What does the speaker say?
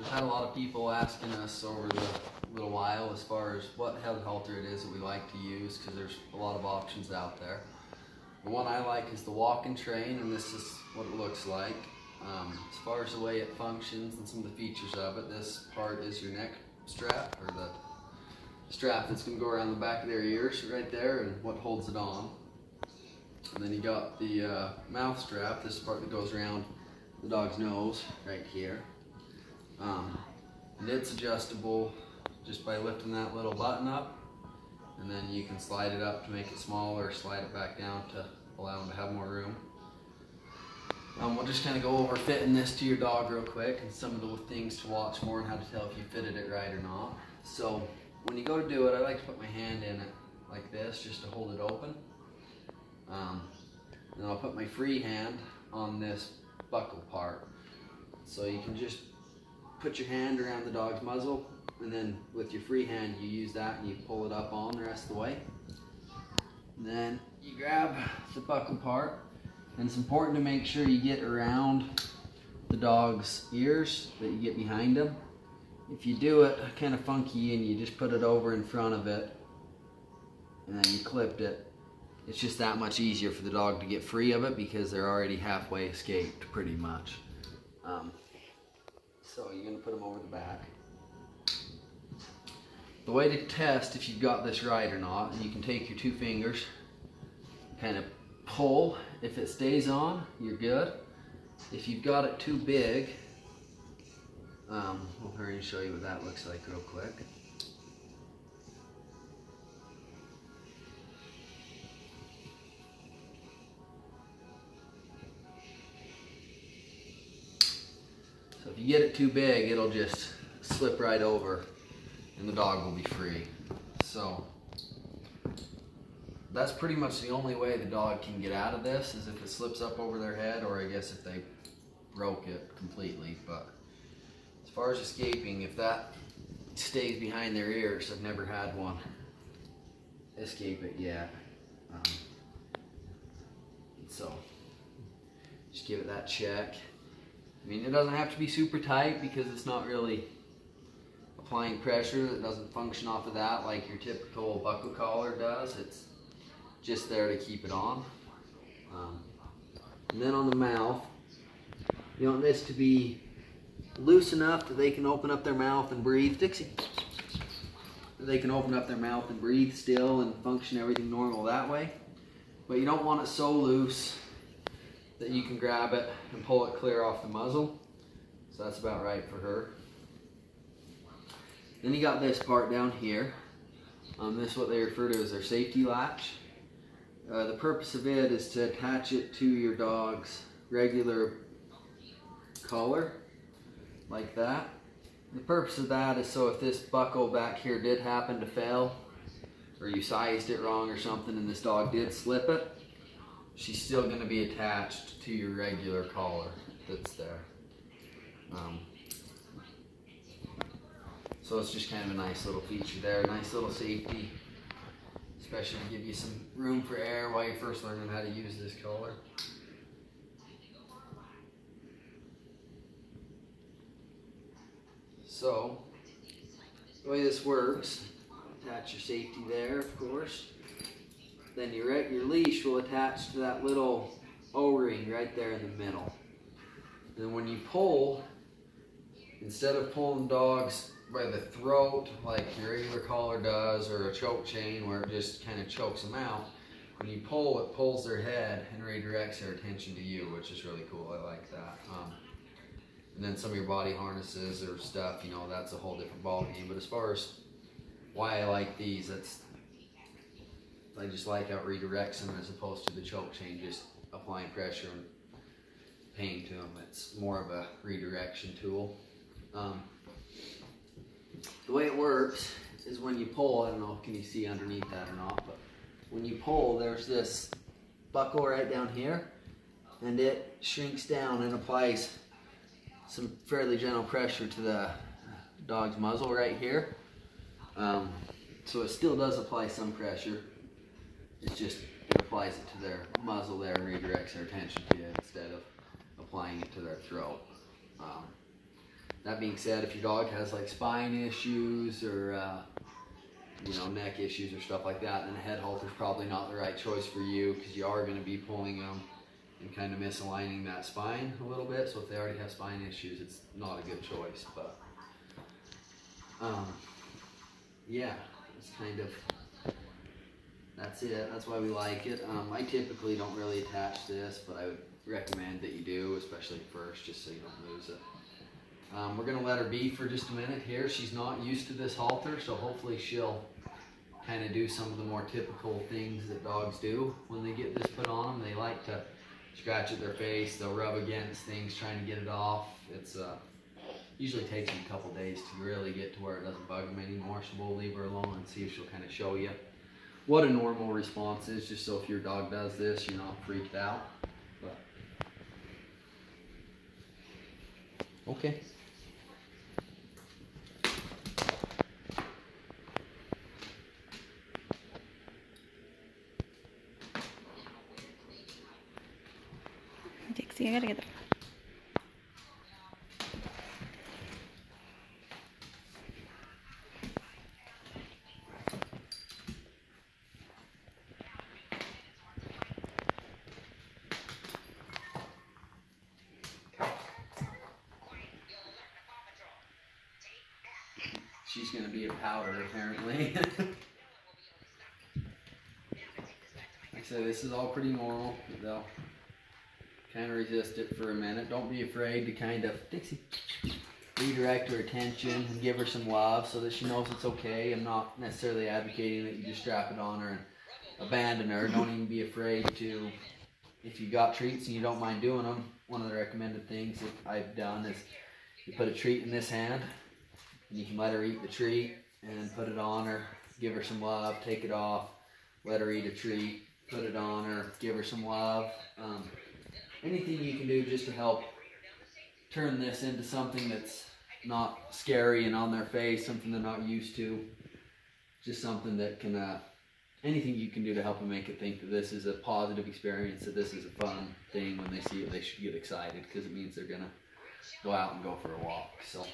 had a lot of people asking us over the little while as far as what head halter it is that we like to use, because there's a lot of options out there. The one I like is the Walk-N-Train, and this is what it looks like. As far as the way it functions and some of the features of it, this part is your neck strap, or the strap that's going to go around the back of their ears right there, and what holds it on. And then you got the mouth strap, this part that goes around the dog's nose right here. And it's adjustable just by lifting that little button up, and then you can slide it up to make it smaller, or slide it back down to allow them to have more room. We'll just kind of go over fitting this to your dog real quick, and some of the things to watch more, and how to tell if you fitted it right or not. So when you go to do it, I like to put my hand in it like this just to hold it open. And I'll put my free hand on this buckle part. So you can just put your hand around the dog's muzzle, and then with your free hand you use that and you pull it up on the rest of the way. And then you grab the buckle part, and it's important to make sure you get around the dog's ears, that you get behind them. If you do it kind of funky and you just put it over in front of it and then you clipped it, it's just that much easier for the dog to get free of it, because they're already halfway escaped pretty much. So you're going to put them over the back. The way to test if you've got this right or not, you can take your two fingers, kind of pull. If it stays on, you're good. If you've got it too big, we'll hurry and show you what that looks like real quick. So if you get it too big, it'll just slip right over and the dog will be free. So that's pretty much the only way the dog can get out of this, is if it slips up over their head, or I guess if they broke it completely. But as far as escaping, if that stays behind their ears, I've never had one escape it yet. So just give it that check. I mean, it doesn't have to be super tight, because it's not really applying pressure. It doesn't function off of that like your typical buckle collar does. It's just there to keep it on. And then on the mouth, you want this to be loose enough that they can open up their mouth and breathe. Dixie. They can open up their mouth and breathe still and function everything normal that way. But you don't want it so loose that you can grab it and pull it clear off the muzzle. So that's about right for her. Then you got this part down here. This is what they refer to as their safety latch. The purpose of it is to attach it to your dog's regular collar, like that. The purpose of that is so if this buckle back here did happen to fail, or you sized it wrong or something and this dog did slip it, she's still going to be attached to your regular collar that's there. So it's just kind of a nice little feature there, nice little safety, especially to give you some room for air while you're first learning how to use this collar. So the way this works, attach your safety there, of course. Then your leash will attach to that little O-ring right there in the middle. And then when you pull, instead of pulling dogs by the throat like your regular collar does, or a choke chain where it just kind of chokes them out, when you pull, it pulls their head and redirects their attention to you, which is really cool. I like that. And then some of your body harnesses or stuff, you know, that's a whole different ballgame. But as far as why I like these, I just like how it redirects them, as opposed to the choke chain just applying pressure and pain to them. It's more of a redirection tool. The way it works is when you pull, I don't know, can you see underneath that or not, but when you pull, there's this buckle right down here, and it shrinks down and applies some fairly gentle pressure to the dog's muzzle right here. So it still does apply some pressure. It's just, it applies it to their muzzle there and redirects their attention to you instead of applying it to their throat. That being said, if your dog has like spine issues or neck issues or stuff like that, then a head halter is probably not the right choice for you, because you are going to be pulling them and kind of misaligning that spine a little bit. So if they already have spine issues, it's not a good choice. But yeah, it's kind of, that's it. That's why we like it. I typically don't really attach this, but I would recommend that you do, especially first, just so you don't lose it. We're going to let her be for just a minute here. She's not used to this halter, so hopefully she'll kind of do some of the more typical things that dogs do when they get this put on them. They like to scratch at their face, they'll rub against things trying to get it off. It's usually takes them a couple days to really get to where it doesn't bug them anymore, so we'll leave her alone and see if she'll kind of show you what a normal response is, just so if your dog does this, you're not freaked out. But okay. Dixie, I gotta get that. She's going to be a powder, apparently. Like I said, this is all pretty normal. They'll kind of resist it for a minute. Don't be afraid to kind of, Dixie, redirect her attention and give her some love so that she knows it's okay. I'm not necessarily advocating that you just strap it on her and abandon her. Don't even be afraid to, if you got treats and you don't mind doing them, one of the recommended things that I've done is you put a treat in this hand, and you can let her eat the treat and put it on her, give her some love, take it off, let her eat a treat, put it on her, give her some love. Anything you can do just to help turn this into something that's not scary and on their face, something they're not used to. Just something that can, anything you can do to help them make it think that this is a positive experience, that this is a fun thing. When they see it, they should get excited, because it means they're going to go out and go for a walk. So